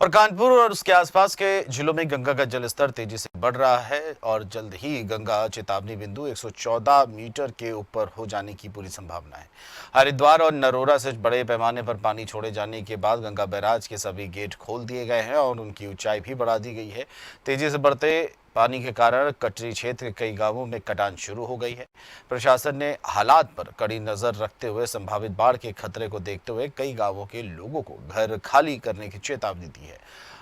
और कानपुर और उसके आसपास के जिलों में गंगा का जलस्तर तेजी से बढ़ रहा है और जल्द ही गंगा चेतावनी बिंदु 114 मीटर के ऊपर हो जाने की पूरी संभावना है। हरिद्वार और नरोरा से बड़े पैमाने पर पानी छोड़े जाने के बाद गंगा बैराज के सभी गेट खोल दिए गए हैं और उनकी ऊंचाई भी बढ़ा दी गई है। तेजी से बढ़ते पानी के कारण कटरी क्षेत्र के कई गांवों में कटान शुरू हो गई है। प्रशासन ने हालात पर कड़ी नजर रखते हुए संभावित बाढ़ के खतरे को देखते हुए कई गांवों के लोगों को घर खाली करने की चेतावनी दी है।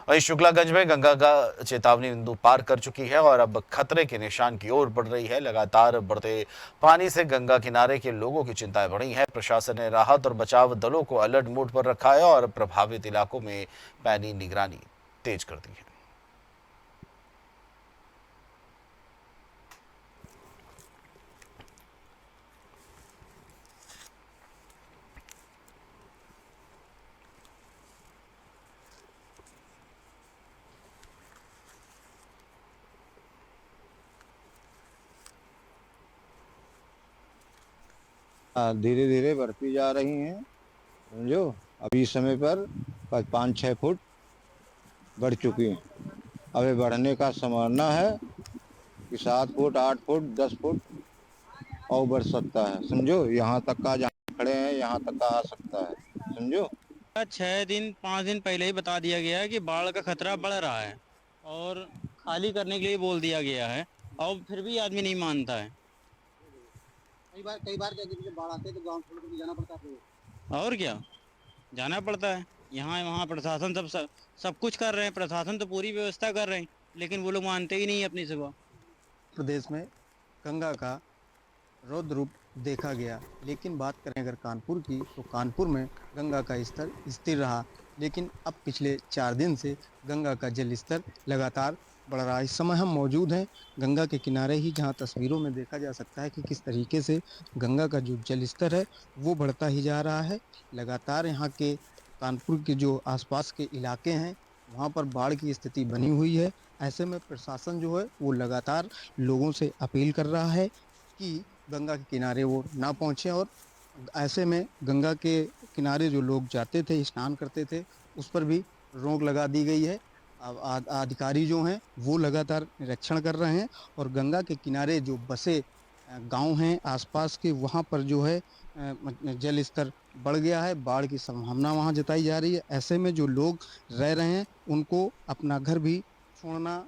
वहीं शुक्लागंज में गंगा का चेतावनी बिंदु पार कर चुकी है और अब खतरे के निशान की ओर बढ़ रही है। लगातार बढ़ते पानी से गंगा किनारे के लोगों की चिंताएं बढ़ी हैं। प्रशासन ने राहत और बचाव दलों को अलर्ट मोड पर रखा है और प्रभावित इलाकों में पैनी निगरानी तेज कर दी है। धीरे धीरे बढ़ती जा रही हैं, समझो। अभी इस समय पर 5-6 फुट बढ़ चुकी हैं। अभी बढ़ने का संभावना है कि 7 फुट, 8 फुट, 10 फुट और बढ़ सकता है, समझो। यहाँ तक का जहाँ खड़े हैं यहाँ तक का आ सकता है, समझो। 6 दिन 5 दिन पहले ही बता दिया गया है कि बाढ़ का खतरा बढ़ रहा है और खाली करने के लिए बोल दिया गया है और फिर भी आदमी नहीं मानता है। कई बार जब बाढ़ आते हैं तो गांव छोड़ के भी जाना पड़ता है। और क्या, जाना पड़ता है। यहाँ वहाँ प्रशासन सब कुछ कर रहे हैं, प्रशासन तो पूरी व्यवस्था कर रहे हैं, लेकिन वो लोग मानते ही नहीं अपनी सेवा। प्रदेश में गंगा का रौद्र रूप देखा गया, लेकिन बात करें अगर कानपुर की तो कानपुर में गंगा का स्तर स्थिर रहा, लेकिन अब पिछले 4 दिन से गंगा का जल स्तर लगातार बढ़ रहा है। इस समय हम मौजूद हैं गंगा के किनारे ही, जहां तस्वीरों में देखा जा सकता है कि किस तरीके से गंगा का जो जल स्तर है वो बढ़ता ही जा रहा है। लगातार यहाँ के कानपुर के जो आसपास के इलाके हैं वहाँ पर बाढ़ की स्थिति बनी हुई है। ऐसे में प्रशासन जो है वो लगातार लोगों से अपील कर रहा है कि गंगा के किनारे वो ना पहुँचे, और ऐसे में गंगा के किनारे जो लोग जाते थे, स्नान करते थे, उस पर भी रोक लगा दी गई है। अब अधिकारी जो हैं वो लगातार निरीक्षण कर रहे हैं और गंगा के किनारे जो बसे गांव हैं आसपास के, वहां पर जो है जल स्तर बढ़ गया है, बाढ़ की संभावना वहां जताई जा रही है। ऐसे में जो लोग रह रहे हैं उनको अपना घर भी छोड़ना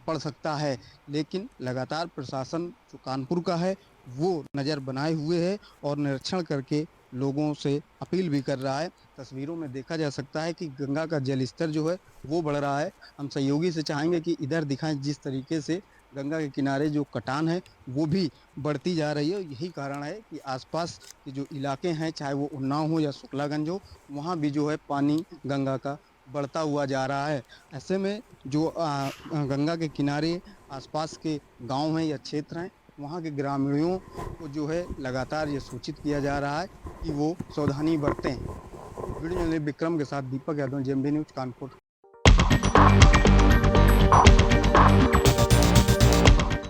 पड़ सकता है, लेकिन लगातार प्रशासन जो कानपुर का है वो नज़र बनाए हुए है और निरीक्षण करके लोगों से अपील भी कर रहा है। तस्वीरों में देखा जा सकता है कि गंगा का जल स्तर जो है वो बढ़ रहा है। हम सहयोगी से चाहेंगे कि इधर दिखाएं जिस तरीके से गंगा के किनारे जो कटान है वो भी बढ़ती जा रही है। यही कारण है कि आसपास के जो इलाके हैं, चाहे वो उन्नाव हो या शुक्लागंज हो, वहाँ भी जो है पानी गंगा का बढ़ता हुआ जा रहा है। ऐसे में जो गंगा के किनारे आसपास के गांव हैं या क्षेत्र हैं, वहाँ के ग्रामीणों को जो है लगातार ये सूचित किया जा रहा है कि वो सावधानी बरतें। वीडियो जर्नलिस्ट विक्रम के साथ दीपक यादव, जेएमबी न्यूज़, कानपुर।